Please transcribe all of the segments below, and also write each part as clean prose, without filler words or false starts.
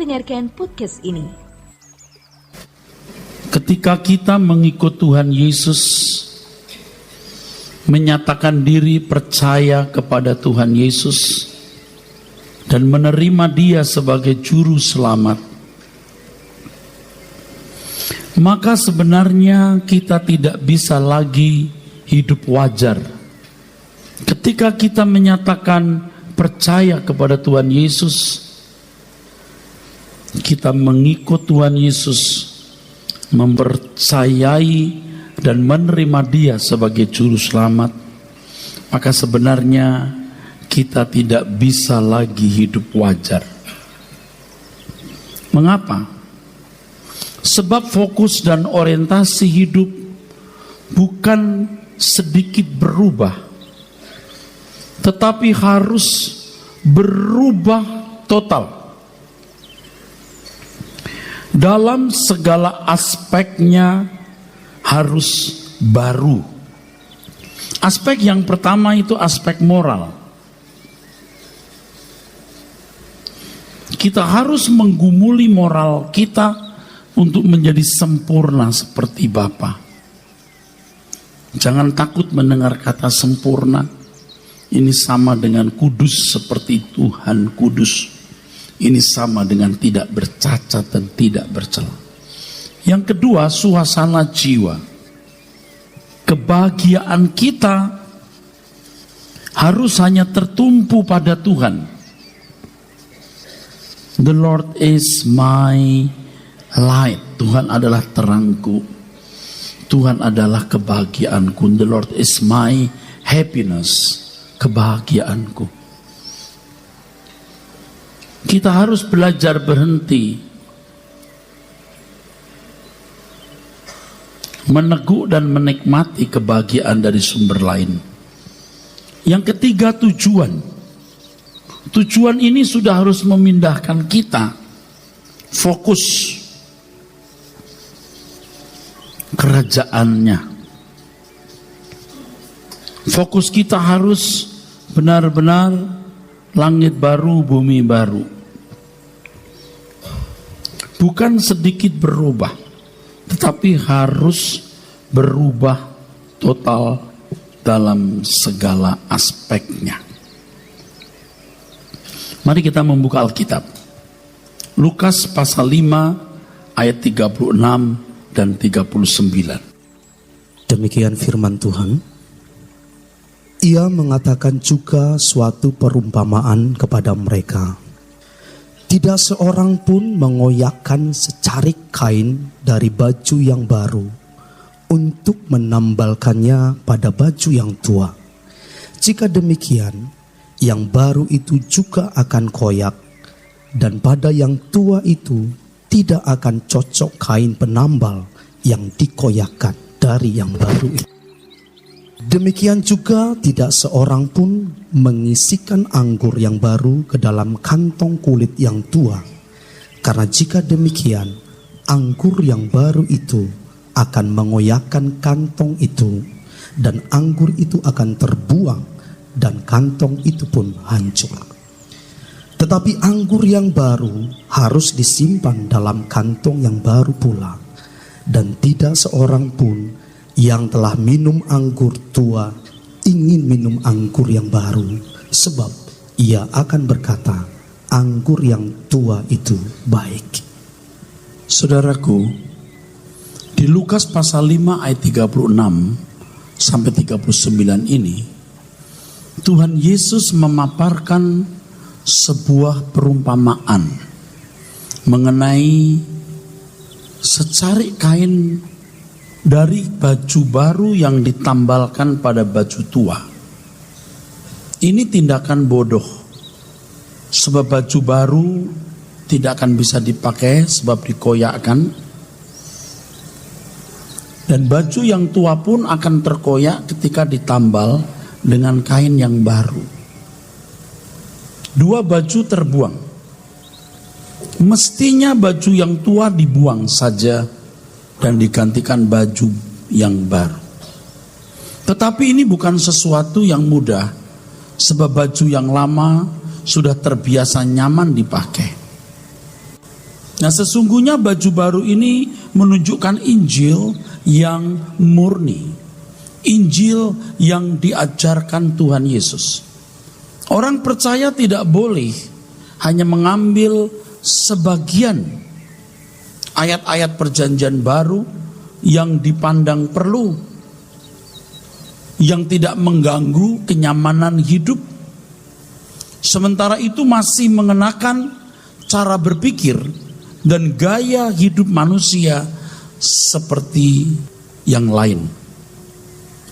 mendengarkan podcast ini. Ketika kita mengikut Tuhan Yesus, menyatakan diri percaya kepada Tuhan Yesus, dan menerima Dia sebagai juru selamat, maka sebenarnya kita tidak bisa lagi hidup wajar. Ketika kita menyatakan percaya kepada Tuhan Yesus, kita mengikut Tuhan Yesus, mempercayai dan menerima Dia sebagai juru selamat, maka sebenarnya kita tidak bisa lagi hidup wajar. Mengapa? Sebab fokus dan orientasi hidup bukan sedikit berubah, tetapi harus berubah total. Dalam segala aspeknya harus baru. Aspek yang pertama itu aspek moral. Kita harus menggumuli moral kita untuk menjadi sempurna seperti Bapa. Jangan takut mendengar kata sempurna. Ini sama dengan kudus seperti Tuhan kudus. Ini sama dengan tidak bercacat dan tidak bercela. Yang kedua, suasana jiwa. Kebahagiaan kita harus hanya tertumpu pada Tuhan. The Lord is my light. Tuhan adalah terangku. Tuhan adalah kebahagiaanku. The Lord is my happiness. Kebahagiaanku. Kita harus belajar berhenti meneguk dan menikmati kebahagiaan dari sumber lain. Yang ketiga, tujuan. Tujuan ini sudah harus memindahkan kita fokus kerajaannya. Fokus kita harus benar-benar langit baru, bumi baru. Bukan sedikit berubah, tetapi harus berubah total dalam segala aspeknya. Mari kita membuka Alkitab. Lukas pasal 5 ayat 36 dan 39. Demikian firman Tuhan. Ia mengatakan juga suatu perumpamaan kepada mereka. Tidak seorang pun mengoyakkan secarik kain dari baju yang baru untuk menambalkannya pada baju yang tua. Jika demikian, yang baru itu juga akan koyak, dan pada yang tua itu tidak akan cocok kain penambal yang dikoyakkan dari yang baru itu. Demikian juga tidak seorang pun mengisikan anggur yang baru ke dalam kantong kulit yang tua. Karena jika demikian, anggur yang baru itu akan mengoyakkan kantong itu, dan anggur itu akan terbuang, dan kantong itu pun hancur. Tetapi anggur yang baru harus disimpan dalam kantong yang baru pula, dan tidak seorang pun yang telah minum anggur tua ingin minum anggur yang baru, sebab ia akan berkata, anggur yang tua itu baik. Saudaraku, di Lukas pasal 5 ayat 36 sampai 39 ini, Tuhan Yesus memaparkan sebuah perumpamaan mengenai secarik kain dari baju baru yang ditambalkan pada baju tua. Ini tindakan bodoh, sebab baju baru tidak akan bisa dipakai sebab dikoyakkan, dan baju yang tua pun akan terkoyak ketika ditambal dengan kain yang baru. Dua baju terbuang. Mestinya baju yang tua dibuang saja dan digantikan baju yang baru. Tetapi ini bukan sesuatu yang mudah, sebab baju yang lama sudah terbiasa nyaman dipakai. Nah, sesungguhnya baju baru ini menunjukkan Injil yang murni, Injil yang diajarkan Tuhan Yesus. Orang percaya tidak boleh hanya mengambil sebagian ayat-ayat perjanjian baru yang dipandang perlu, yang tidak mengganggu kenyamanan hidup, sementara itu masih mengenakan cara berpikir dan gaya hidup manusia seperti yang lain.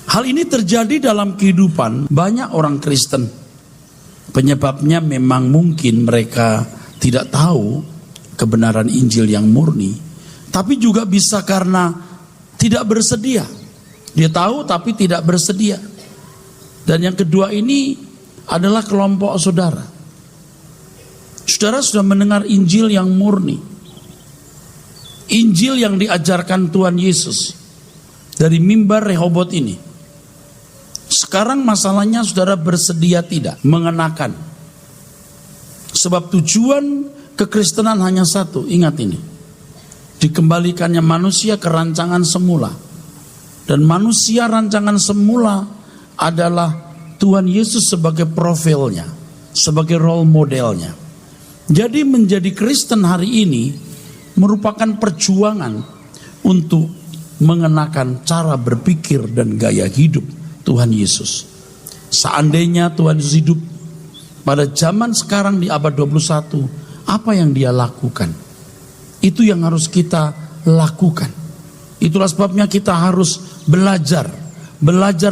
Hal ini terjadi dalam kehidupan banyak orang Kristen. Penyebabnya memang mungkin mereka tidak tahu kebenaran Injil yang murni, tapi juga bisa karena tidak bersedia. Dia tahu tapi tidak bersedia. Dan yang kedua ini adalah kelompok saudara. Saudara sudah mendengar Injil yang murni, Injil yang diajarkan Tuhan Yesus dari mimbar Rehobot ini. Sekarang masalahnya saudara bersedia tidak mengenakan. Sebab tujuan kekristenan hanya satu, ingat ini. Dikembalikannya manusia ke rancangan semula. Dan manusia rancangan semula adalah Tuhan Yesus sebagai profilnya, sebagai role modelnya. Jadi menjadi Kristen hari ini merupakan perjuangan untuk mengenakan cara berpikir dan gaya hidup Tuhan Yesus. Seandainya Tuhan Yesus hidup pada zaman sekarang di abad 21, apa yang dia lakukan? Itu yang harus kita lakukan. Itulah sebabnya kita harus belajar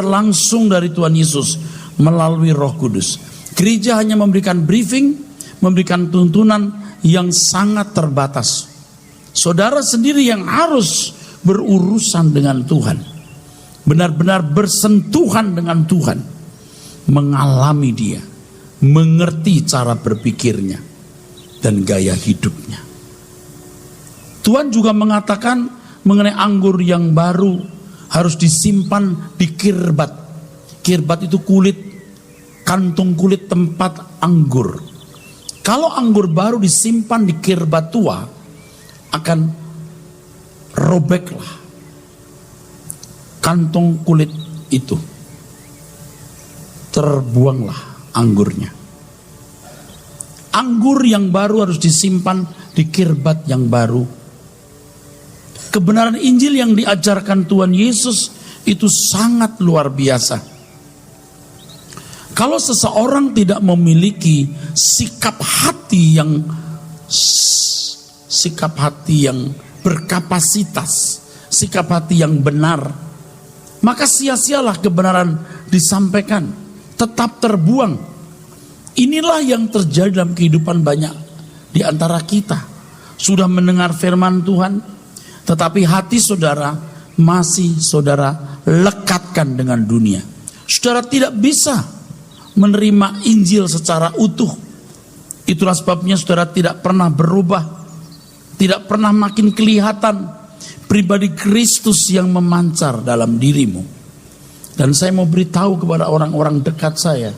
langsung dari Tuhan Yesus melalui Roh Kudus. Gereja hanya memberikan briefing, memberikan tuntunan yang sangat terbatas. Saudara sendiri yang harus berurusan dengan Tuhan, benar-benar bersentuhan dengan Tuhan, mengalami Dia, mengerti cara berpikirnya dan gaya hidupnya. Tuhan juga mengatakan mengenai anggur yang baru harus disimpan di kirbat. Kirbat itu kulit, kantung kulit tempat anggur. Kalau anggur baru disimpan di kirbat tua, akan robeklah kantong kulit itu, terbuanglah anggurnya. Anggur yang baru harus disimpan di kirbat yang baru. Kebenaran Injil yang diajarkan Tuhan Yesus itu sangat luar biasa. Kalau seseorang tidak memiliki sikap hati yang berkapasitas, sikap hati yang benar, maka sia-sialah kebenaran disampaikan, tetap terbuang. Inilah yang terjadi dalam kehidupan banyak di antara kita. Sudah mendengar firman Tuhan, tetapi hati saudara masih saudara lekatkan dengan dunia. Saudara tidak bisa menerima Injil secara utuh. Itulah sebabnya saudara tidak pernah berubah, tidak pernah makin kelihatan pribadi Kristus yang memancar dalam dirimu. Dan saya mau beritahu kepada orang-orang dekat saya,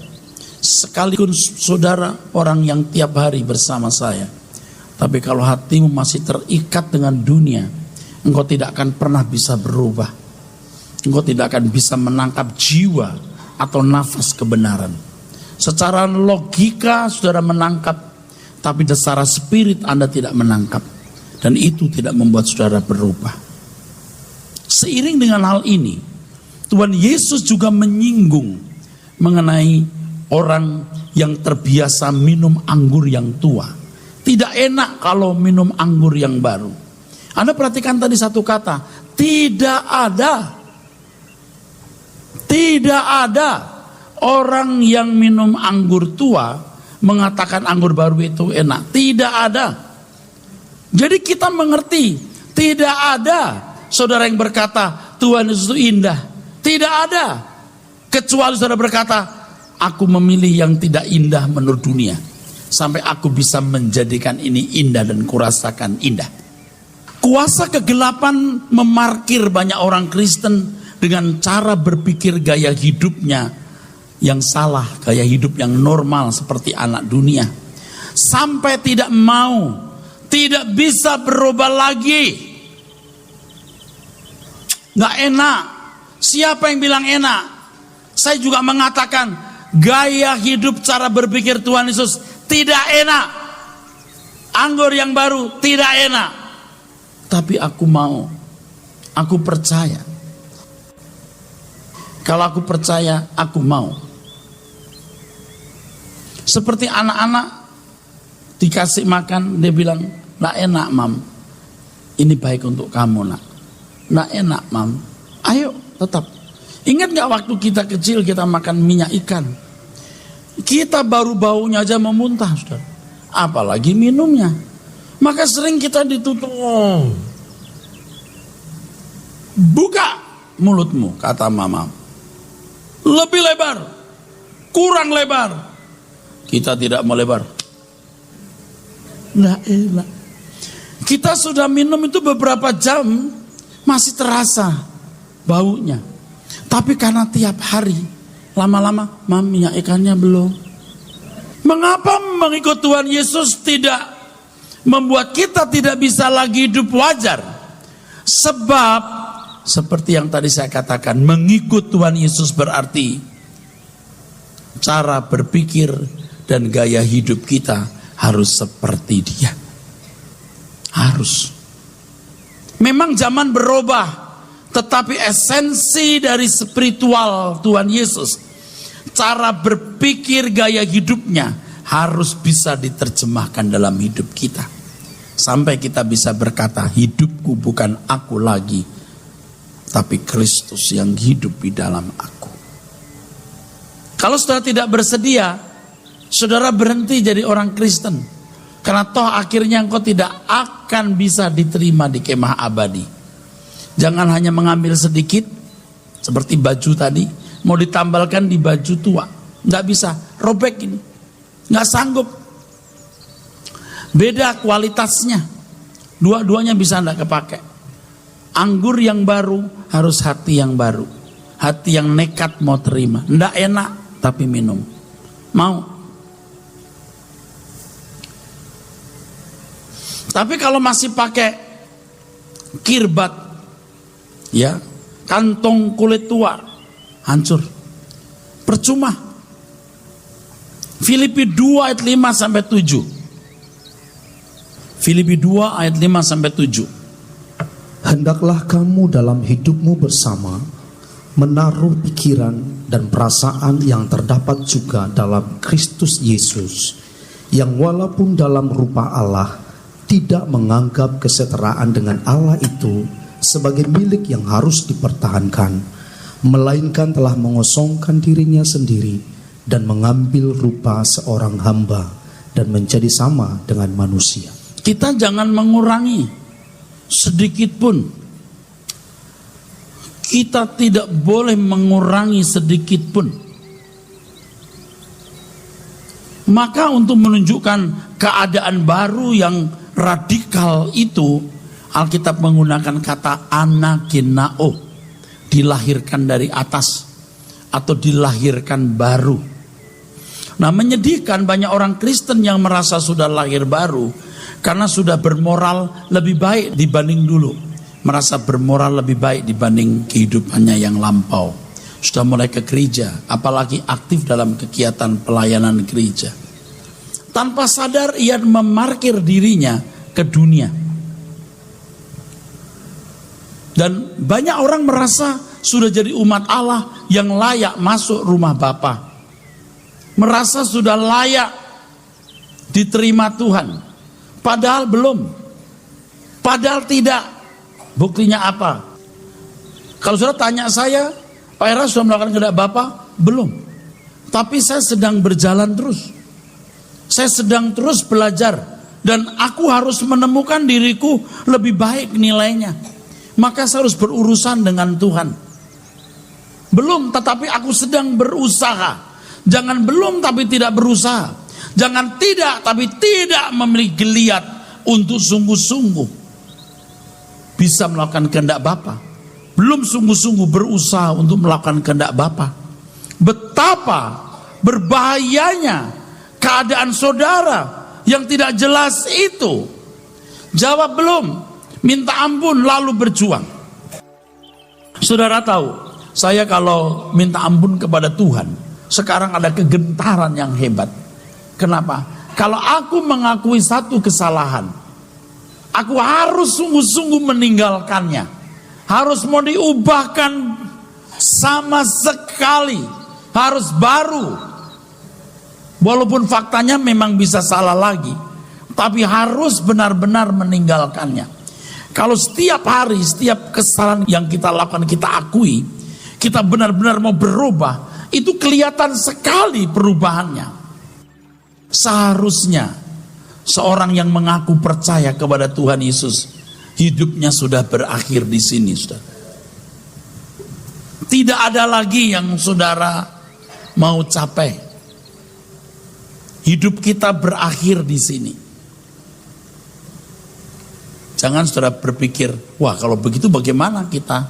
sekalipun saudara orang yang tiap hari bersama saya, tapi kalau hatimu masih terikat dengan dunia, engkau tidak akan pernah bisa berubah. Engkau tidak akan bisa menangkap jiwa atau nafas kebenaran. Secara logika saudara menangkap, tapi secara spirit Anda tidak menangkap. Dan itu tidak membuat saudara berubah. Seiring dengan hal ini, Tuhan Yesus juga menyinggung mengenai orang yang terbiasa minum anggur yang tua. Tidak enak kalau minum anggur yang baru. Anda perhatikan tadi satu kata, tidak ada orang yang minum anggur tua mengatakan anggur baru itu enak. Tidak ada. Jadi kita mengerti, tidak ada saudara yang berkata Tuhan Yesus itu indah. Tidak ada. Kecuali saudara berkata, aku memilih yang tidak indah menurut dunia, sampai aku bisa menjadikan ini indah dan kurasakan indah. Kuasa kegelapan memarkir banyak orang Kristen dengan cara berpikir gaya hidupnya yang salah, gaya hidup yang normal seperti anak dunia. Sampai tidak mau tidak bisa berubah lagi. Nggak enak. Siapa yang bilang enak? Saya juga mengatakan gaya hidup, cara berpikir Tuhan Yesus tidak enak. Anggur yang baru tidak enak. Tapi aku mau, aku percaya. Kalau aku percaya, aku mau. Seperti anak-anak dikasih makan, dia bilang, "Nggak enak, Mam. Ini baik untuk kamu, Nak." "Nggak enak, Mam." Ayo, tetap. Ingat gak waktu kita kecil kita makan minyak ikan? Kita baru baunya aja memuntah, saudara. Apalagi minumnya. Maka sering kita ditutup. "Buka mulutmu," kata mama. "Lebih lebar, kurang lebar." Kita tidak mau lebar. Nggak enak. Kita sudah minum itu beberapa jam, masih terasa baunya. Tapi karena tiap hari, lama-lama, "Mam, minyak ikannya belum." Mengapa mengikut Tuhan Yesus tidak membuat kita tidak bisa lagi hidup wajar? Sebab, seperti yang tadi saya katakan, mengikut Tuhan Yesus berarti cara berpikir dan gaya hidup kita harus seperti Dia. Harus. Memang zaman berubah, tetapi esensi dari spiritual Tuhan Yesus, cara berpikir, gaya hidupnya harus bisa diterjemahkan dalam hidup kita. Sampai kita bisa berkata, "Hidupku bukan aku lagi, tapi Kristus yang hidup di dalam aku." Kalau saudara tidak bersedia, saudara berhenti jadi orang Kristen. Karena toh akhirnya engkau tidak akan bisa diterima di kemah abadi. Jangan hanya mengambil sedikit, seperti baju tadi, mau ditambalkan di baju tua. Nggak bisa, robek ini. Nggak sanggup. Beda kualitasnya. Dua-duanya bisa nggak kepake. Anggur yang baru harus hati yang baru. Hati yang nekat mau terima. Nggak enak, tapi minum. Mau. Tapi kalau masih pakai kirbat, ya, kantong kulit tua, hancur, percuma. Filipi 2 ayat 5 sampai 7. Filipi 2 ayat 5 sampai 7. Hendaklah kamu dalam hidupmu bersama menaruh pikiran dan perasaan yang terdapat juga dalam Kristus Yesus, yang walaupun dalam rupa Allah tidak menganggap kesetaraan dengan Allah itu sebagai milik yang harus dipertahankan, melainkan telah mengosongkan dirinya sendiri dan mengambil rupa seorang hamba dan menjadi sama dengan manusia. Kita jangan mengurangi sedikit pun. Kita tidak boleh mengurangi sedikit pun. Maka untuk menunjukkan keadaan baru yang radikal itu, Alkitab menggunakan kata anagenao, dilahirkan dari atas atau dilahirkan baru. Nah, menyedihkan banyak orang Kristen yang merasa sudah lahir baru karena sudah bermoral lebih baik dibanding dulu, merasa bermoral lebih baik dibanding kehidupannya yang lampau. Sudah mulai ke gereja, apalagi aktif dalam kegiatan pelayanan gereja. Tanpa sadar ia memarkir dirinya ke dunia. Dan banyak orang merasa sudah jadi umat Allah yang layak masuk rumah Bapa. Merasa sudah layak diterima Tuhan. Padahal belum. Padahal tidak. Buktinya apa? Kalau sudah tanya saya, Pak Era sudah melakukan kehendak Bapa? Belum. Tapi saya sedang berjalan terus. Saya sedang terus belajar. Dan aku harus menemukan diriku lebih baik nilainya. Maka saya harus berurusan dengan Tuhan. Belum, tetapi aku sedang berusaha. Jangan belum tapi tidak berusaha. Jangan tidak tapi tidak memiliki geliat untuk sungguh-sungguh bisa melakukan kehendak Bapa. Belum sungguh-sungguh berusaha untuk melakukan kehendak Bapa. Betapa berbahayanya keadaan saudara yang tidak jelas itu. Jawab belum, minta ampun lalu berjuang. Saudara tahu, saya kalau minta ampun kepada Tuhan, sekarang ada kegentaran yang hebat. Kenapa? Kalau aku mengakui satu kesalahan, aku harus sungguh-sungguh meninggalkannya. Harus mau diubahkan sama sekali, harus baru. Walaupun faktanya memang bisa salah lagi, tapi harus benar-benar meninggalkannya. Kalau setiap hari, setiap kesalahan yang kita lakukan, kita akui, kita benar-benar mau berubah, itu kelihatan sekali perubahannya. Seharusnya seorang yang mengaku percaya kepada Tuhan Yesus, hidupnya sudah berakhir di sini, saudara. Tidak ada lagi yang saudara mau capai. Hidup kita berakhir di sini. Jangan saudara berpikir, wah kalau begitu bagaimana kita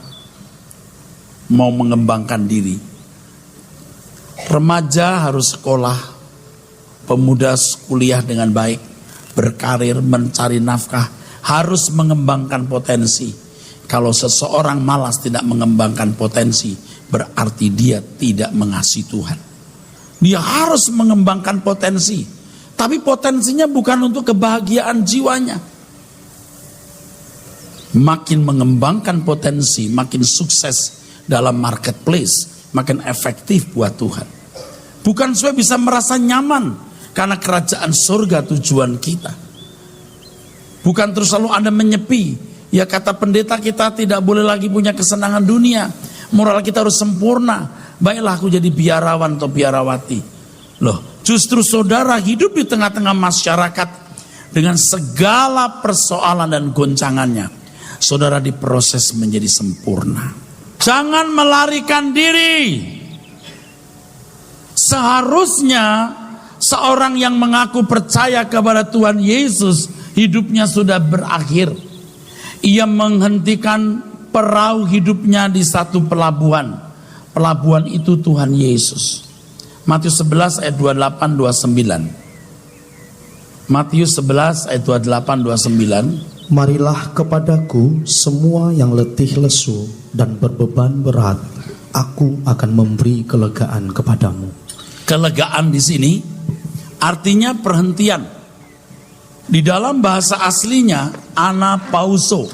mau mengembangkan diri. Remaja harus sekolah, pemuda kuliah dengan baik, berkarir, mencari nafkah, harus mengembangkan potensi. Kalau seseorang malas tidak mengembangkan potensi, berarti dia tidak mengasihi Tuhan. Dia harus mengembangkan potensi, tapi potensinya bukan untuk kebahagiaan jiwanya. Makin mengembangkan potensi, makin sukses dalam marketplace, makin efektif buat Tuhan. Bukan supaya bisa merasa nyaman, karena kerajaan surga tujuan kita. Bukan terus selalu Anda menyepi. Ya kata pendeta, kita tidak boleh lagi punya kesenangan dunia. Moral kita harus sempurna. Baiklah aku jadi biarawan atau biarawati. Loh, justru saudara hidup di tengah-tengah masyarakat dengan segala persoalan dan goncangannya. Saudara diproses menjadi sempurna. Jangan melarikan diri. Seharusnya seorang yang mengaku percaya kepada Tuhan Yesus, hidupnya sudah berakhir. Ia menghentikan perahu hidupnya di satu pelabuhan. Pelabuhan itu Tuhan Yesus. Matius 11 ayat 28-29. Matius 11 ayat 28-29. Marilah kepadaku semua yang letih lesu dan berbeban berat, aku akan memberi kelegaan kepadamu. Kelegaan di sini artinya perhentian. Di dalam bahasa aslinya anapauso,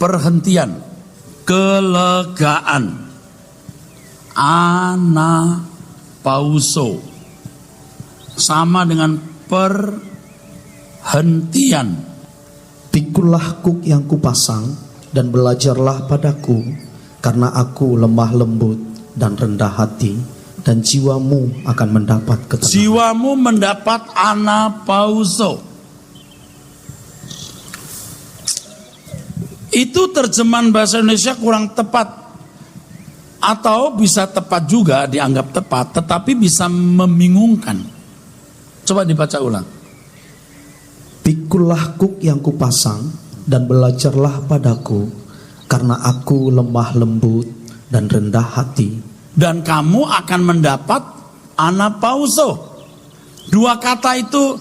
perhentian, kelegaan. Anapauso sama dengan perhentian. Pikulah kuk yang kupasang dan belajarlah padaku, karena aku lemah lembut dan rendah hati, dan jiwamu akan mendapat ketenangan. Jiwamu mendapat anapauso. Itu terjemahan bahasa Indonesia kurang tepat, atau bisa tepat juga, dianggap tepat, tetapi bisa membingungkan. Coba dibaca ulang. Pikulah kuk yang kupasang dan belajarlah padaku, karena aku lemah lembut dan rendah hati, dan kamu akan mendapat anapauso. Dua kata itu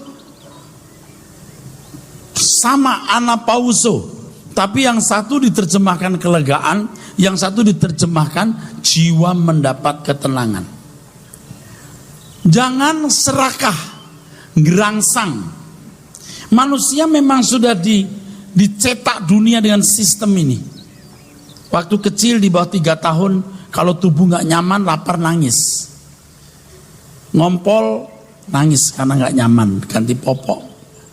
sama, anapauso, tapi yang satu diterjemahkan kelegaan, yang satu diterjemahkan jiwa mendapat ketenangan. Jangan serakah, gerangsang. Manusia memang sudah dicetak dunia dengan sistem ini. Waktu kecil di bawah 3 tahun, kalau tubuh gak nyaman, lapar, nangis. Ngompol, nangis karena gak nyaman, ganti popok.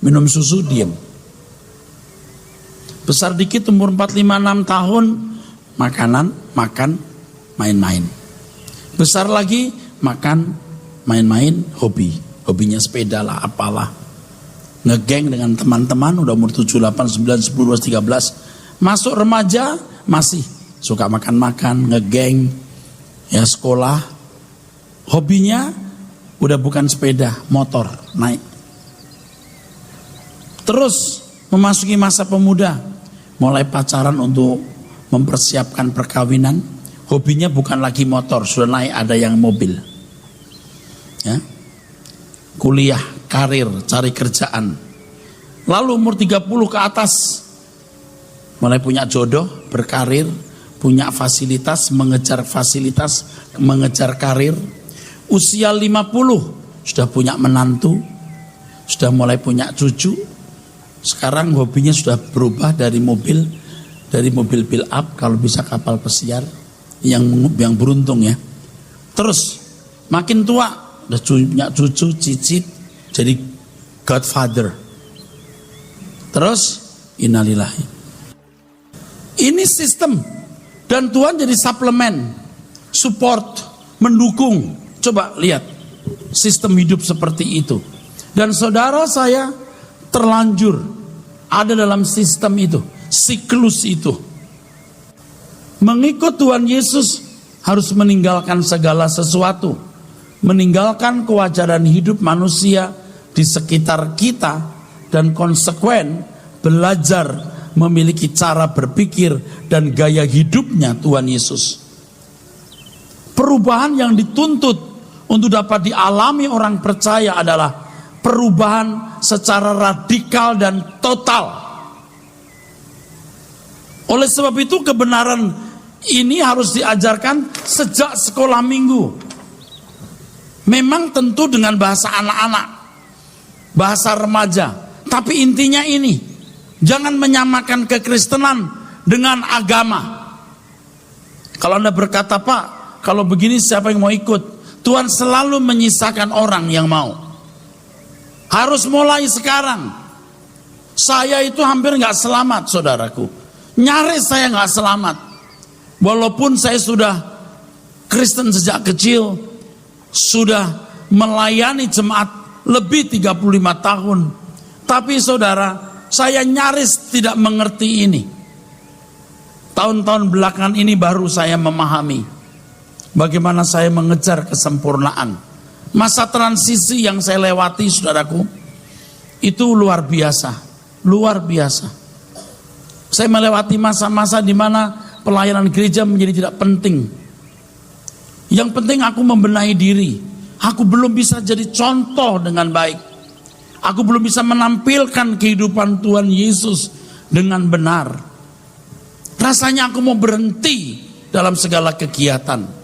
Minum susu, diem. Besar dikit, umur 4, 5, 6 tahun, makanan, makan, main-main. Besar lagi, makan, main-main, hobi. Hobinya sepeda lah, apalah. Ngegeng dengan teman-teman, udah umur 7, 8, 9, 10, 12, 13. Masuk remaja, masih suka makan-makan, ngegeng, ya sekolah. Hobinya udah bukan sepeda, motor, naik. Terus memasuki masa pemuda, mulai pacaran untuk mempersiapkan perkawinan. Hobinya bukan lagi motor, sudah naik ada yang mobil. Ya. Kuliah, karir, cari kerjaan. Lalu umur 30 ke atas, mulai punya jodoh, berkarir, punya fasilitas, mengejar karir. Usia 50, sudah punya menantu, sudah mulai punya cucu. Sekarang hobinya sudah berubah dari mobil build up, kalau bisa kapal pesiar, yang beruntung ya. Terus makin tua, udah punya cucu, cicit, jadi godfather. Terus innalillahi. Ini sistem, dan Tuhan jadi suplemen, support, mendukung. Coba lihat sistem hidup seperti itu. Dan saudara saya terlanjur ada dalam sistem itu, siklus itu. Mengikut Tuhan Yesus harus meninggalkan segala sesuatu, meninggalkan kewajaran hidup manusia di sekitar kita, dan konsekuen belajar memiliki cara berpikir dan gaya hidupnya Tuhan Yesus. Perubahan yang dituntut untuk dapat dialami orang percaya adalah perubahan secara radikal dan total. Oleh sebab itu kebenaran ini harus diajarkan sejak sekolah minggu. Memang tentu dengan bahasa anak-anak, bahasa remaja, tapi intinya ini, jangan menyamakan kekristenan dengan agama. Kalau Anda berkata, Pak, kalau begini siapa yang mau ikut? Tuhan selalu menyisakan orang yang mau. Harus mulai sekarang. Saya itu hampir gak selamat, saudaraku. Nyaris saya gak selamat. Walaupun saya sudah Kristen sejak kecil, sudah melayani jemaat lebih 35 tahun. Tapi saudara, saya nyaris tidak mengerti ini. Tahun-tahun belakangan ini baru saya memahami bagaimana saya mengejar kesempurnaan. Masa transisi yang saya lewati, saudaraku, itu luar biasa. Luar biasa. Saya melewati masa-masa di mana pelayanan gereja menjadi tidak penting. Yang penting aku membenahi diri. Aku belum bisa jadi contoh dengan baik. Aku belum bisa menampilkan kehidupan Tuhan Yesus dengan benar. Rasanya aku mau berhenti dalam segala kegiatan.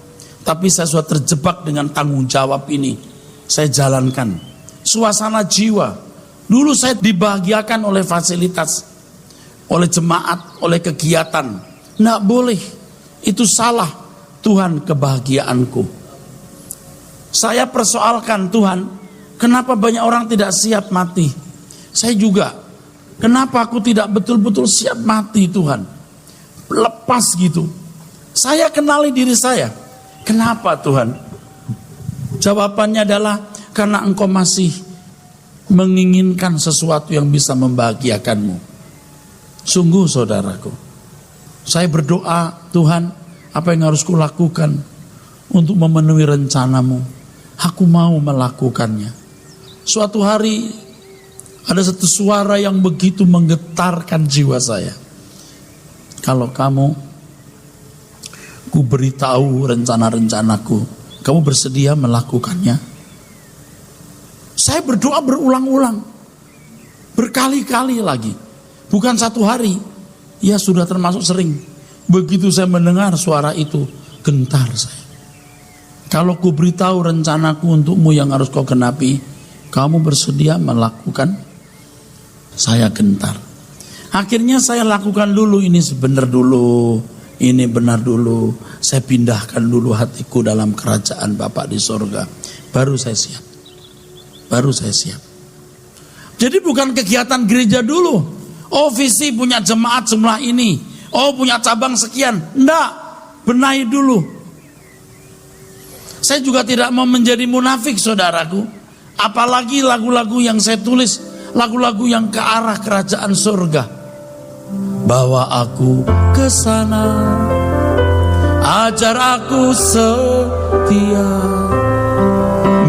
Tapi saya sudah terjebak dengan tanggung jawab ini. Saya jalankan. Suasana jiwa. Dulu saya dibahagiakan oleh fasilitas, oleh jemaat, oleh kegiatan. Nggak boleh. Itu salah. Tuhan kebahagiaanku. Saya persoalkan, Tuhan, kenapa banyak orang tidak siap mati? Saya juga. Kenapa aku tidak betul-betul siap mati, Tuhan? Lepas gitu. Saya kenali diri saya. Kenapa, Tuhan? Jawabannya adalah karena Engkau masih menginginkan sesuatu yang bisa membahagiakanmu. Sungguh, saudaraku, saya berdoa, Tuhan, apa yang harus kulakukan untuk memenuhi rencanamu? Aku mau melakukannya. Suatu hari ada satu suara yang begitu menggetarkan jiwa saya. Kalau kamu, ku beritahu rencana-rencanaku, kamu bersedia melakukannya? Saya berdoa berulang-ulang, berkali-kali lagi, bukan satu hari. Ya sudah termasuk sering. Begitu saya mendengar suara itu, gentar saya. Kalau ku beritahu rencanaku untukmu yang harus kau genapi, kamu bersedia melakukan? Saya gentar. Akhirnya saya lakukan dulu, ini sebenar dulu, ini benar dulu. Saya pindahkan dulu hatiku dalam kerajaan Bapa di sorga. Baru saya siap. Baru saya siap. Jadi bukan kegiatan gereja dulu. Oh, visi punya jemaat jumlah ini. Oh, punya cabang sekian. Enggak. Benahi dulu. Saya juga tidak mau menjadi munafik, saudaraku. Apalagi lagu-lagu yang saya tulis, lagu-lagu yang ke arah kerajaan surga. Bawa aku ke sana, ajar aku setia,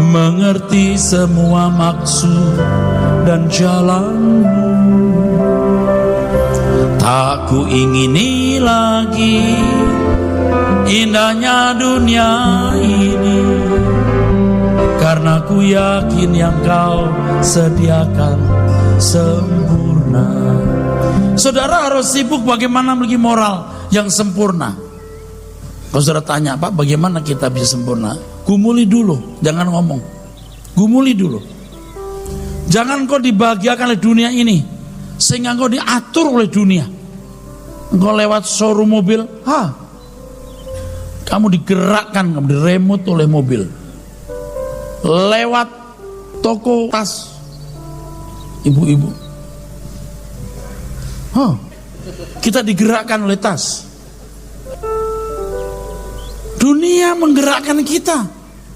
mengerti semua maksud dan jalanmu. Tak ku ingini lagi indahnya dunia ini, karena ku yakin yang kau sediakan sempurna. sempurna. Saudara harus sibuk bagaimana memiliki moral yang sempurna. Kalau saudara tanya, Pak, bagaimana kita bisa sempurna? Gumuli dulu, jangan ngomong. Gumuli dulu. Jangan kau dibahagiakan oleh dunia ini sehingga kau diatur oleh dunia. Engkau lewat showroom mobil, kamu digerakkan, kamu diremut oleh mobil. Lewat toko tas, ibu-ibu, kita digerakkan oleh tas. Dunia menggerakkan kita,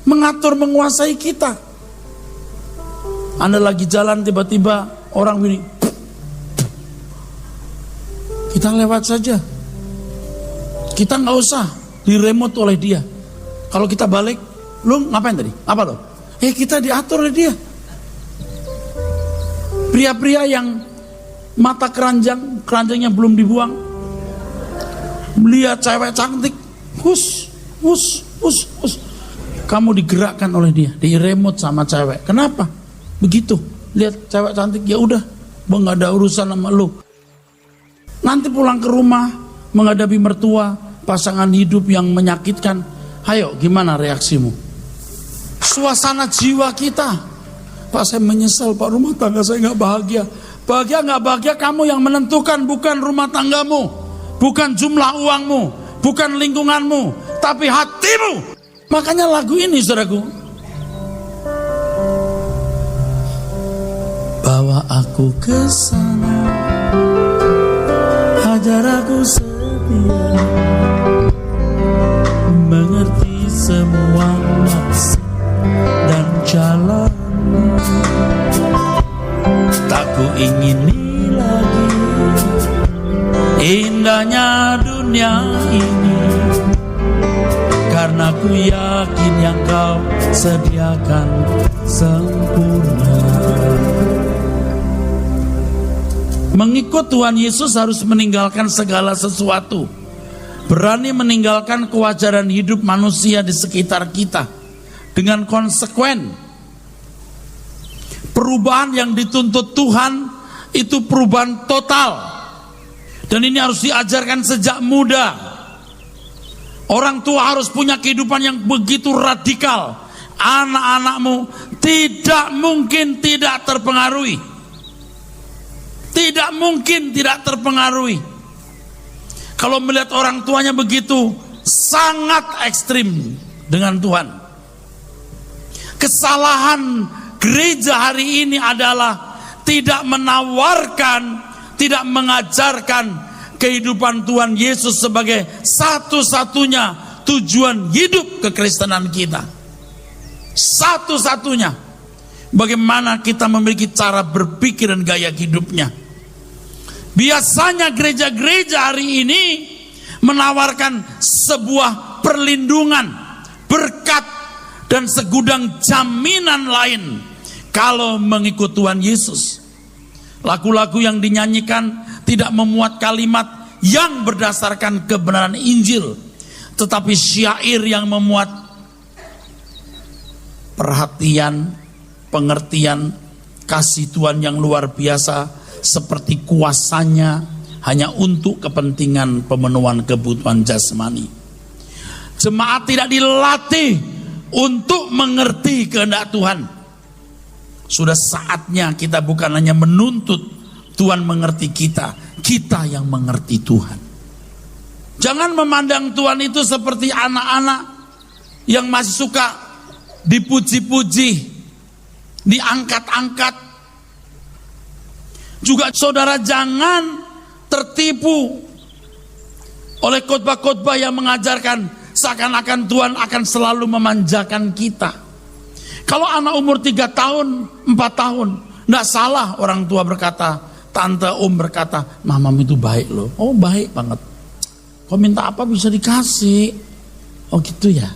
mengatur, menguasai kita. Anda lagi jalan, tiba-tiba orang begini, kita lewat saja. Kita nggak usah diremot oleh dia. Kalau kita balik, lu ngapain tadi? Apa lo? Kita diatur oleh dia. Pria-pria yang mata keranjangnya belum dibuang, melihat cewek cantik, hus. Kamu digerakkan oleh dia, diremot sama cewek. Kenapa? Begitu, lihat cewek cantik, ya udah, nggak ada urusan sama lu. Nanti pulang ke rumah menghadapi mertua, pasangan hidup yang menyakitkan, ayo gimana reaksimu? Suasana jiwa kita, Pak, saya menyesal, Pak, rumah tangga saya nggak bahagia. Bahagia nggak bahagia kamu yang menentukan, bukan rumah tanggamu, bukan jumlah uangmu, bukan lingkunganmu, tapi hatimu. Makanya lagu ini, saudaraku, bawa aku ke sana, ajar aku setia, mengerti semua maksud dan jalan. Tak ku ingini lagi indahnya dunia ini, karena ku yakin yang kau sediakan sempurna. Mengikut Tuhan Yesus harus meninggalkan segala sesuatu, berani meninggalkan kewajaran hidup manusia di sekitar kita dengan konsekuen. Perubahan yang dituntut Tuhan itu perubahan total, dan ini harus diajarkan sejak muda. Orang tua harus punya kehidupan yang begitu radikal. Anak-anakmu tidak mungkin tidak terpengaruhi. Tidak mungkin tidak terpengaruhi. Kalau melihat orang tuanya begitu, sangat ekstrim dengan Tuhan. Kesalahan gereja hari ini adalah tidak menawarkan, tidak mengajarkan kehidupan Tuhan Yesus sebagai satu-satunya tujuan hidup kekristenan kita. Satu-satunya. Bagaimana kita memiliki cara berpikir dan gaya hidupnya. Biasanya gereja-gereja hari ini menawarkan sebuah perlindungan, berkat, dan segudang jaminan lain kalau mengikut Tuhan Yesus. Lagu-lagu yang dinyanyikan tidak memuat kalimat yang berdasarkan kebenaran Injil, tetapi syair yang memuat perhatian, pengertian, kasih Tuhan yang luar biasa, seperti kuasanya hanya untuk kepentingan pemenuhan kebutuhan jasmani. Jemaat tidak dilatih untuk mengerti kehendak Tuhan. Sudah saatnya kita bukan hanya menuntut Tuhan mengerti kita, kita yang mengerti Tuhan. Jangan memandang Tuhan itu seperti anak-anak yang masih suka dipuji-puji, diangkat-angkat. Juga saudara jangan tertipu oleh khotbah-khotbah yang mengajarkan seakan-akan Tuhan akan selalu memanjakan kita. Kalau anak umur 3 tahun, 4 tahun, tidak salah orang tua berkata, tante, om berkata, mamam itu baik loh. Oh, baik banget. Kau minta apa bisa dikasih. Oh gitu ya.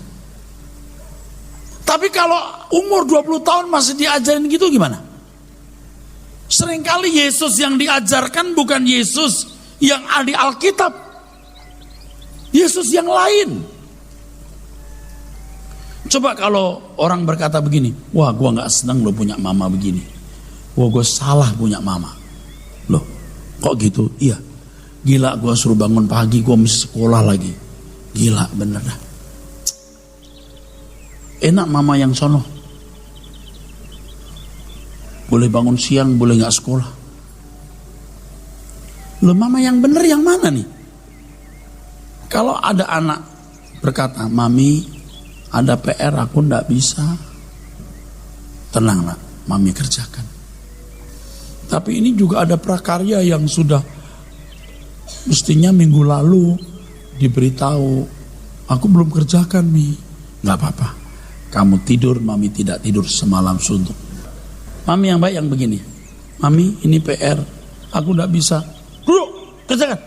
Tapi kalau umur 20 tahun masih diajarin gitu gimana? Seringkali Yesus yang diajarkan bukan Yesus yang ada di Alkitab. Yesus yang lain. Coba kalau orang berkata begini, wah gua gak senang lo punya mama begini. Wah gua salah punya mama. Loh, Kok gitu? Iya. Gila, gue suruh bangun pagi, gue mesti sekolah lagi. Gila bener dah. Enak mama yang sono. Boleh bangun siang, boleh gak sekolah. Loh, mama yang bener yang mana nih? Kalau ada anak berkata, mami ada PR aku ndak bisa. Tenang nak, mami kerjakan. Tapi ini juga ada prakarya yang sudah mestinya minggu lalu diberitahu. Aku belum kerjakan Mi. Gak apa-apa. Kamu tidur, mami tidak tidur semalam suntuk. Mami yang baik yang begini. Mami ini PR, aku ndak bisa. Duduk, kerjakan.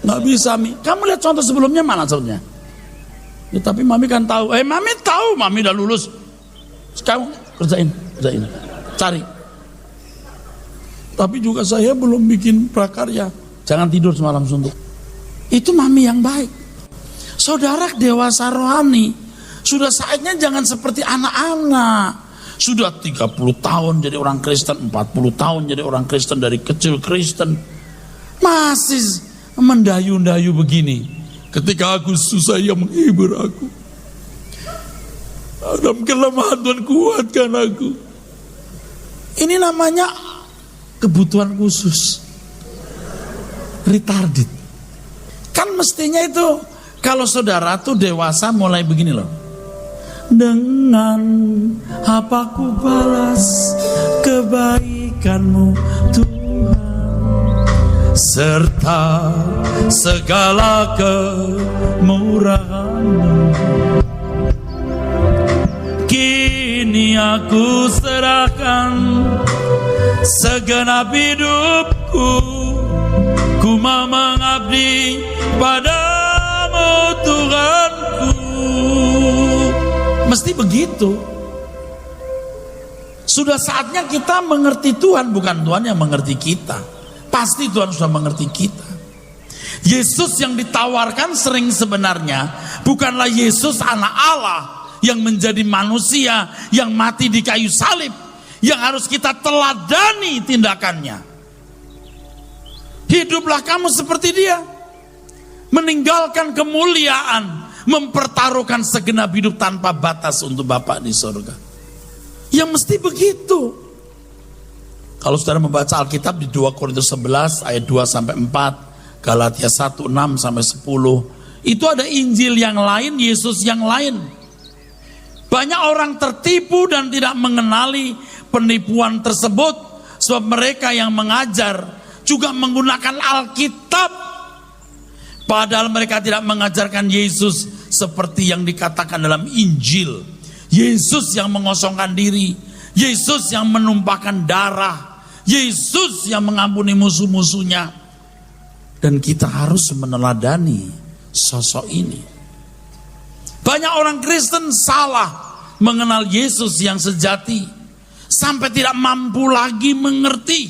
Nggak bisa Mi. Kamu lihat contoh sebelumnya mana contohnya? Ya, tapi mami kan tahu. Mami tahu, mami udah lulus. Kamu kerjain. Cari. Tapi juga saya belum bikin prakarya. Jangan tidur semalam suntuk. Itu mami yang baik. Saudara dewasa rohani, sudah saatnya jangan seperti anak-anak. Sudah 30 tahun jadi orang Kristen, 40 tahun jadi orang Kristen, dari kecil Kristen. Masih mendayu-dayu begini. Ketika aku susah, Ia menghibur aku. Dalam kelemahan Tuhan kuatkan aku. Ini namanya kebutuhan khusus. Retarded. Kan mestinya itu kalau saudara tuh dewasa mulai begini loh. Dengan apa ku balas kebaikan-Mu Tuhan, serta segala kemurahan-Mu. Kini aku serahkan segenap hidupku, ku mau mengabdi padamu Tuhanku. Mesti begitu. Sudah saatnya kita mengerti Tuhan, bukan Tuhan yang mengerti kita. Pasti Tuhan sudah mengerti kita. Yesus yang ditawarkan sering sebenarnya bukanlah Yesus anak Allah yang menjadi manusia, yang mati di kayu salib, yang harus kita teladani tindakannya. Hiduplah kamu seperti Dia, meninggalkan kemuliaan, mempertaruhkan segenap hidup tanpa batas untuk Bapa di surga. Ya mesti begitu. Kalau saudara membaca Alkitab di 2 Korintus 11 ayat 2 sampai 4, Galatia 1 6 sampai 10, itu ada Injil yang lain, Yesus yang lain. Banyak orang tertipu dan tidak mengenali penipuan tersebut, sebab mereka yang mengajar juga menggunakan Alkitab, padahal mereka tidak mengajarkan Yesus seperti yang dikatakan dalam Injil. Yesus yang mengosongkan diri, Yesus yang menumpahkan darah, Yesus yang mengampuni musuh-musuhnya. Dan kita harus meneladani sosok ini. Banyak orang Kristen salah mengenal Yesus yang sejati, sampai tidak mampu lagi mengerti.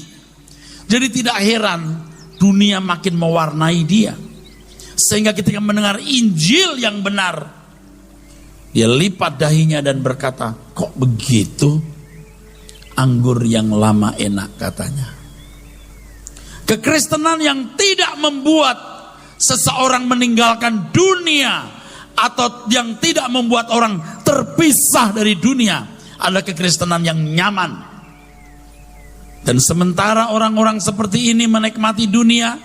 Jadi tidak heran dunia makin mewarnai dia. Sehingga ketika mendengar Injil yang benar, dia lipat dahinya dan berkata, kok begitu? Anggur yang lama enak katanya. Kekristenan yang tidak membuat seseorang meninggalkan dunia, atau yang tidak membuat orang terpisah dari dunia, adalah kekristenan yang nyaman. Dan sementara orang-orang seperti ini menikmati dunia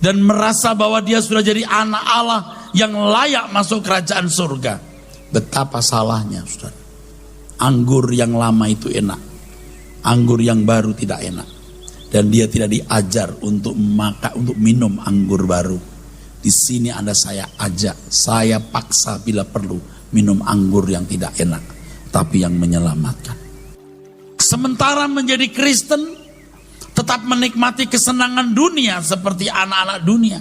dan merasa bahwa dia sudah jadi anak Allah yang layak masuk kerajaan surga, betapa salahnya saudara. Anggur yang lama itu enak, anggur yang baru tidak enak. Dan dia tidak diajar untuk minum anggur baru. Di sini Anda saya ajak, saya paksa bila perlu minum anggur yang tidak enak, tapi yang menyelamatkan. Sementara menjadi Kristen tetap menikmati kesenangan dunia seperti anak-anak dunia,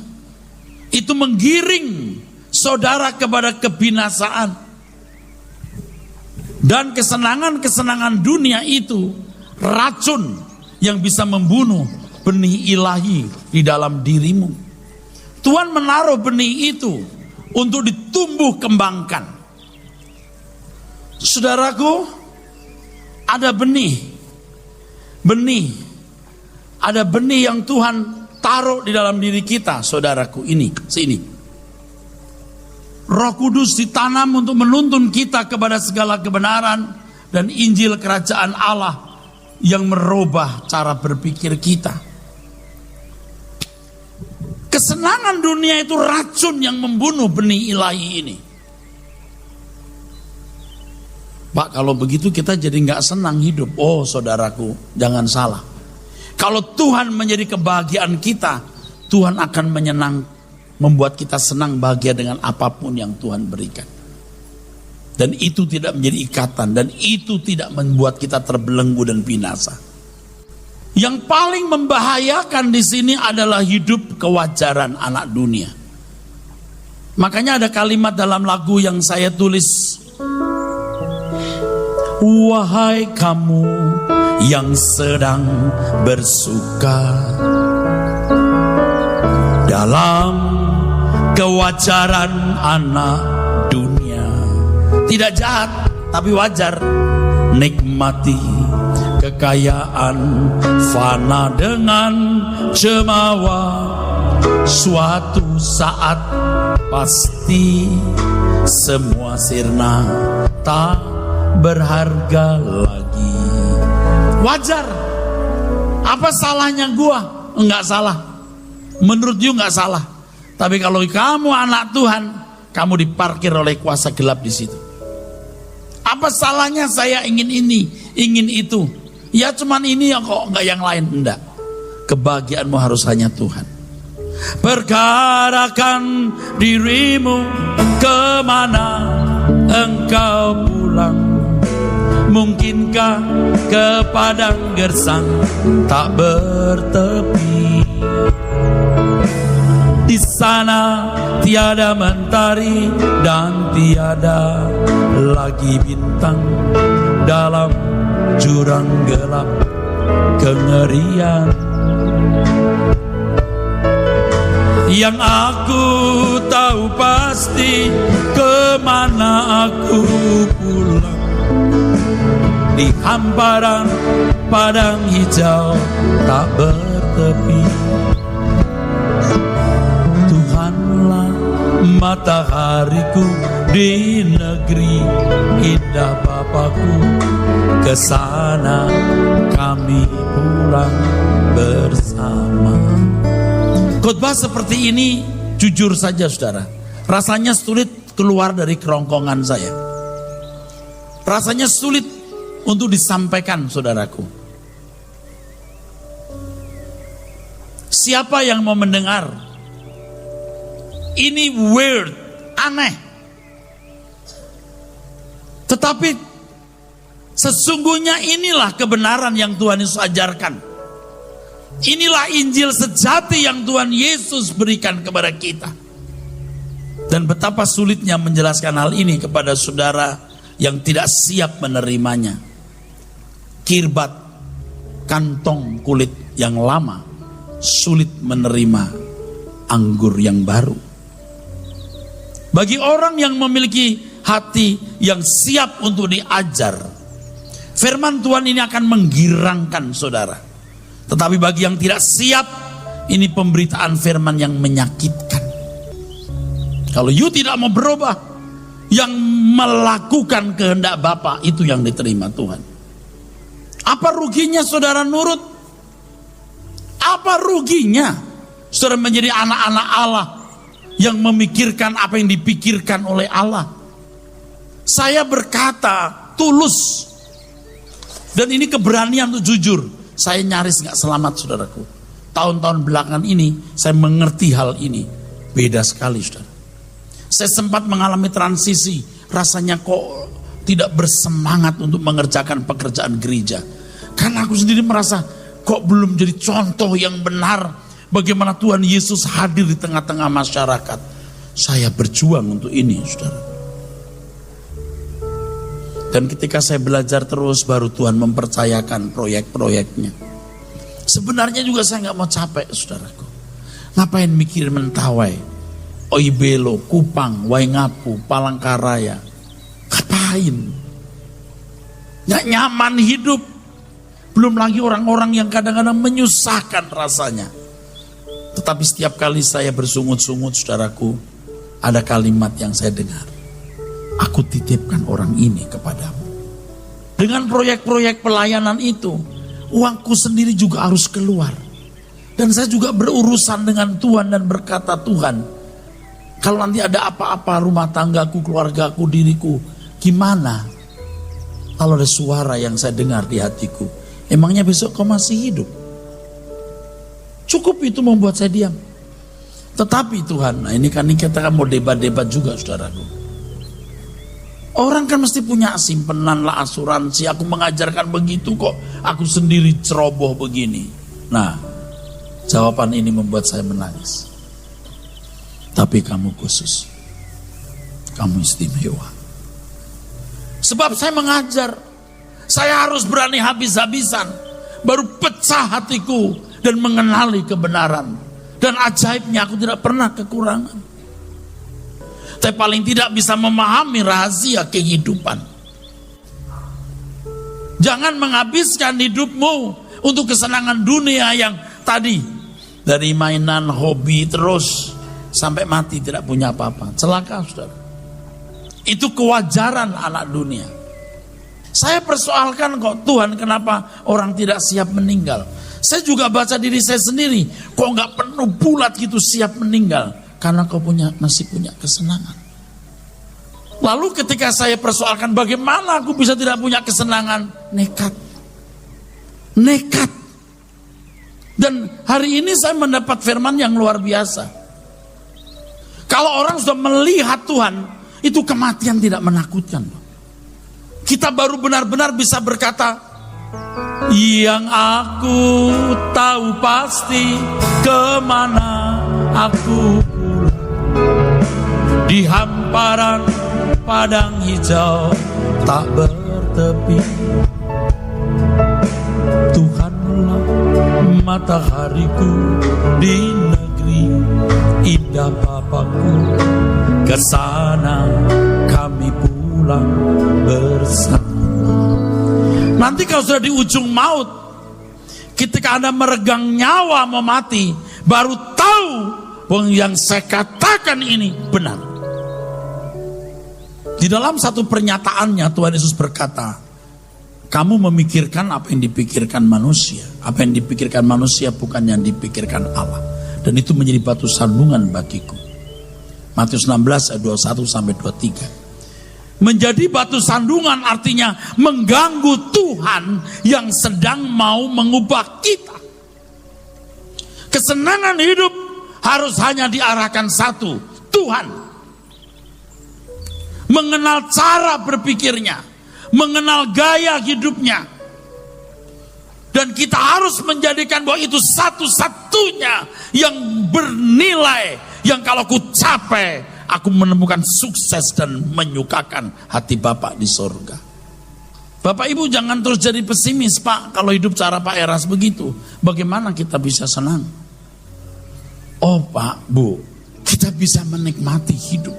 itu menggiring saudara kepada kebinasaan. Dan kesenangan-kesenangan dunia itu racun yang bisa membunuh benih ilahi di dalam dirimu. Tuhan menaruh benih itu untuk ditumbuh kembangkan. Saudaraku, ada benih Ada benih yang Tuhan taruh di dalam diri kita, saudaraku. Sini. Roh Kudus ditanam untuk menuntun kita kepada segala kebenaran dan Injil kerajaan Allah yang merubah cara berpikir kita. Kesenangan dunia itu racun yang membunuh benih ilahi ini. Pak, kalau begitu kita jadi nggak senang hidup. Oh saudaraku, jangan salah. Kalau Tuhan menjadi kebahagiaan kita, Tuhan akan membuat kita senang bahagia dengan apapun yang Tuhan berikan. Dan itu tidak menjadi ikatan, dan itu tidak membuat kita terbelenggu dan binasa. Yang paling membahayakan di sini adalah hidup kewajaran anak dunia. Makanya ada kalimat dalam lagu yang saya tulis. Wahai kamu yang sedang bersuka dalam kewajaran anak dunia. Tidak jahat, tapi wajar. Nikmati kekayaan fana dengan cemawa. Suatu saat pasti semua sirna, tak berharga lagi. Wajar. Apa salahnya gua? Enggak salah. Menurut you enggak salah. Tapi kalau kamu anak Tuhan, kamu diparkir oleh kuasa gelap di situ. Apa salahnya saya ingin ini, ingin itu? Ya cuman ini ya kok, enggak yang lain. Enggak. Kebahagiaanmu harus hanya Tuhan. Perkarakan dirimu kemana engkau pulang. Mungkinkah ke padang gersang tak bertepi? Di sana tiada mentari dan tiada lagi bintang. Dalam jurang gelap kengerian. Yang aku tahu pasti kemana aku pulang. Di hamparan padang hijau tak bertepi. Tuhanlah matahariku di negeri indah Bapakku. Kesana kami pulang bersama. Khotbah seperti ini, jujur saja saudara, rasanya sulit keluar dari kerongkongan saya. Rasanya sulit untuk disampaikan saudaraku. Siapa yang mau mendengar? Ini weird, aneh. Tetapi sesungguhnya inilah kebenaran yang Tuhan Yesus ajarkan. Inilah Injil sejati yang Tuhan Yesus berikan kepada kita. Dan betapa sulitnya menjelaskan hal ini kepada saudara yang tidak siap menerimanya. Kirbat kantong kulit yang lama sulit menerima anggur yang baru. Bagi orang yang memiliki hati yang siap untuk diajar, firman Tuhan ini akan menggirangkan saudara. Tetapi bagi yang tidak siap, ini pemberitaan firman yang menyakitkan. Kalau you tidak mau berubah, yang melakukan kehendak Bapa itu yang diterima Tuhan. Apa ruginya saudara nurut? Apa ruginya saudara menjadi anak-anak Allah yang memikirkan apa yang dipikirkan oleh Allah? Saya berkata tulus, dan ini keberanian untuk jujur. Saya nyaris gak selamat saudaraku. Tahun-tahun belakangan ini saya mengerti hal ini. Beda sekali saudara. Saya sempat mengalami transisi. Rasanya kok tidak bersemangat untuk mengerjakan pekerjaan gereja. Karena aku sendiri merasa kok belum jadi contoh yang benar. Bagaimana Tuhan Yesus hadir di tengah-tengah masyarakat. Saya berjuang untuk ini saudara. Dan ketika saya belajar terus, baru Tuhan mempercayakan proyek-proyeknya. Sebenarnya juga saya nggak mau capek, saudaraku. Ngapain mikir Mentawai, Oibelo, Kupang, Waingapu, Palangkaraya? Ngapain? Nggak nyaman hidup. Belum lagi orang-orang yang kadang-kadang menyusahkan rasanya. Tetapi setiap kali saya bersungut-sungut, saudaraku, ada kalimat yang saya dengar. Aku titipkan orang ini kepadamu. Dengan proyek-proyek pelayanan itu, uangku sendiri juga harus keluar. Dan saya juga berurusan dengan Tuhan dan berkata, Tuhan, kalau nanti ada apa-apa rumah tanggaku, keluargaku, diriku, gimana? Kalau ada suara yang saya dengar di hatiku, emangnya besok kau masih hidup? Cukup itu membuat saya diam. Tetapi Tuhan, nah ini kita kan mau debat-debat juga, saudaraku. Orang kan mesti punya simpenan lah, asuransi. Aku mengajarkan begitu kok, aku sendiri ceroboh begini. Nah, jawaban ini membuat saya menangis. Tapi kamu khusus, kamu istimewa. Sebab saya mengajar, saya harus berani habis-habisan, baru pecah hatiku dan mengenali kebenaran. Dan ajaibnya aku tidak pernah kekurangan. Saya paling tidak bisa memahami rahasia kehidupan. Jangan menghabiskan hidupmu untuk kesenangan dunia yang tadi, dari mainan, hobi, terus sampai mati tidak punya apa-apa. Celaka, saudara. Itu kewajaran anak dunia. Saya persoalkan kok, Tuhan, kenapa orang tidak siap meninggal? Saya juga baca diri saya sendiri, kok nggak penuh bulat gitu siap meninggal? Karena kau masih punya kesenangan. Lalu ketika saya persoalkan bagaimana aku bisa tidak punya kesenangan, nekat. Dan hari ini saya mendapat firman yang luar biasa. Kalau orang sudah melihat Tuhan, itu kematian tidak menakutkan. Kita baru benar-benar bisa berkata, yang aku tahu pasti kemana aku pulang, di hamparan padang hijau tak bertepi. Tuhanlah matahariku di negeri indah Bapakku, kesana kami pulang bersama. Nanti kalau sudah di ujung maut, ketika Anda meregang nyawa mau mati, baru tahu bahwa yang saya katakan ini benar. Di dalam satu pernyataannya Tuhan Yesus berkata, kamu memikirkan apa yang dipikirkan manusia. Apa yang dipikirkan manusia bukan yang dipikirkan Allah. Dan itu menjadi batu sandungan bagiku. Matius 16 ayat 21 sampai 23. Menjadi batu sandungan artinya mengganggu Tuhan yang sedang mau mengubah kita. Kesenangan hidup harus hanya diarahkan satu, Tuhan. Mengenal cara berpikirnya, mengenal gaya hidupnya. Dan kita harus menjadikan bahwa itu satu-satunya yang bernilai, yang kalau ku capai, aku menemukan sukses dan menyukakan hati Bapak di sorga. Bapak Ibu jangan terus jadi pesimis, Pak. Kalau hidup cara Pak Eras begitu, bagaimana kita bisa senang? Oh Pak, Bu, kita bisa menikmati hidup.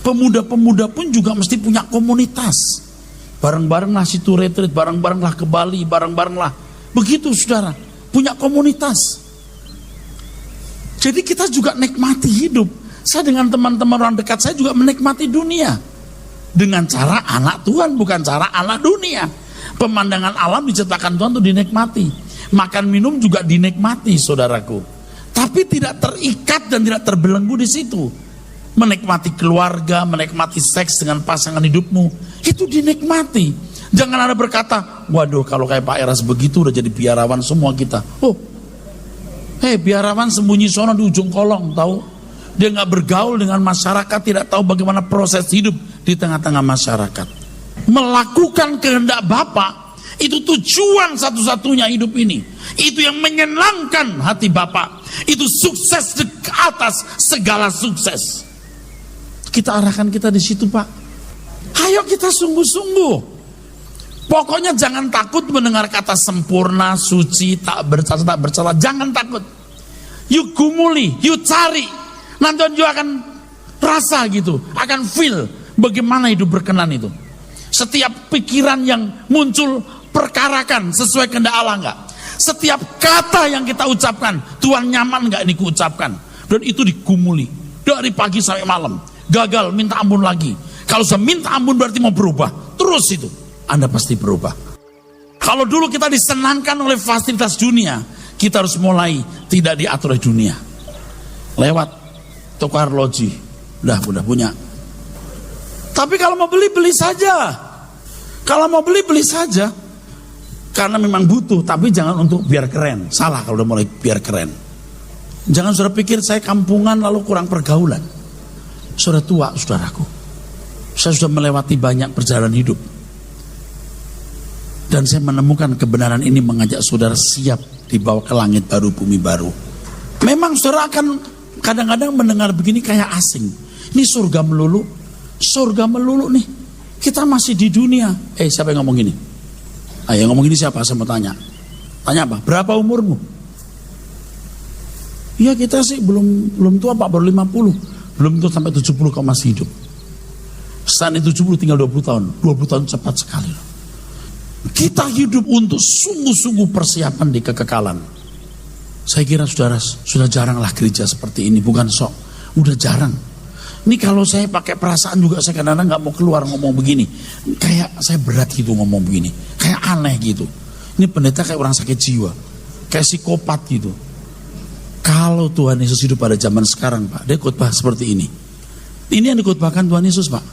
Pemuda-pemuda pun juga mesti punya komunitas. Bareng-barenglah situ retreat, bareng-barenglah ke Bali, bareng-barenglah. Begitu saudara, punya komunitas. Jadi kita juga nikmati hidup. Saya dengan teman-teman orang dekat saya juga menikmati dunia. Dengan cara anak Tuhan, bukan cara anak dunia. Pemandangan alam diciptakan Tuhan untuk dinikmati. Makan minum juga dinikmati, saudaraku. Tapi tidak terikat dan tidak terbelenggu di situ. Menikmati keluarga, menikmati seks dengan pasangan hidupmu, itu dinikmati. Jangan ada berkata, waduh kalau kayak Pak Eras begitu udah jadi biarawan semua kita. Oh, biarawan sembunyi sono di ujung kolong, tahu? Dia nggak bergaul dengan masyarakat, tidak tahu bagaimana proses hidup di tengah-tengah masyarakat. Melakukan kehendak Bapa itu tujuan satu-satunya hidup ini. Itu yang menyenangkan hati Bapa. Itu sukses di atas segala sukses. Kita arahkan kita di situ, Pak. Ayo kita sungguh-sungguh. Pokoknya jangan takut mendengar kata sempurna, suci, tak bercacat, tak bercela. Jangan takut. You gumuli, you cari. Nanti juga akan rasa gitu, akan feel bagaimana hidup berkenan itu. Setiap pikiran yang muncul, perkarakan sesuai kehendak Allah enggak? Setiap kata yang kita ucapkan, Tuhan nyaman enggak ini kuucapkan? Dan itu digumuli dari pagi sampai malam. Gagal, minta ampun lagi. Kalau sudah minta ampun berarti mau berubah. Terus itu, Anda pasti berubah. Kalau dulu kita disenangkan oleh fasilitas dunia, kita harus mulai tidak diatur oleh dunia. Lewat toko arloji, udah punya. Tapi kalau mau beli, beli saja. Kalau mau beli, beli saja. Karena memang butuh, tapi jangan untuk biar keren. Salah kalau udah mulai biar keren. Jangan saudara pikir saya kampungan lalu kurang pergaulan. Saudara tua, saudaraku. Saya sudah melewati banyak perjalanan hidup. Dan saya menemukan kebenaran ini mengajak saudara siap dibawa ke langit baru, bumi baru. Memang saudara akan kadang-kadang mendengar begini kayak asing. Ini surga melulu. Surga melulu nih. Kita masih di dunia. Siapa yang ngomong gini? Yang ngomong gini siapa? Saya mau tanya. Tanya apa? Berapa umurmu? Ya kita sih belum tua Pak, baru 50. Belum tua sampai 70 kau masih hidup. Saat itu 70 tinggal 20 tahun. 20 tahun cepat sekali. Kita hidup untuk sungguh-sungguh persiapan di kekekalan. Saya kira saudara sudah jaranglah gereja seperti ini. Bukan sok, udah jarang. Ini kalau saya pakai perasaan juga saya kadang-kadang gak mau keluar ngomong begini. Kayak saya berat gitu ngomong begini. Kayak aneh gitu. Ini pendeta kayak orang sakit jiwa. Kayak psikopat gitu. Kalau Tuhan Yesus hidup pada zaman sekarang Pak, dia khotbah seperti ini. Ini yang dikhotbahkan Tuhan Yesus Pak.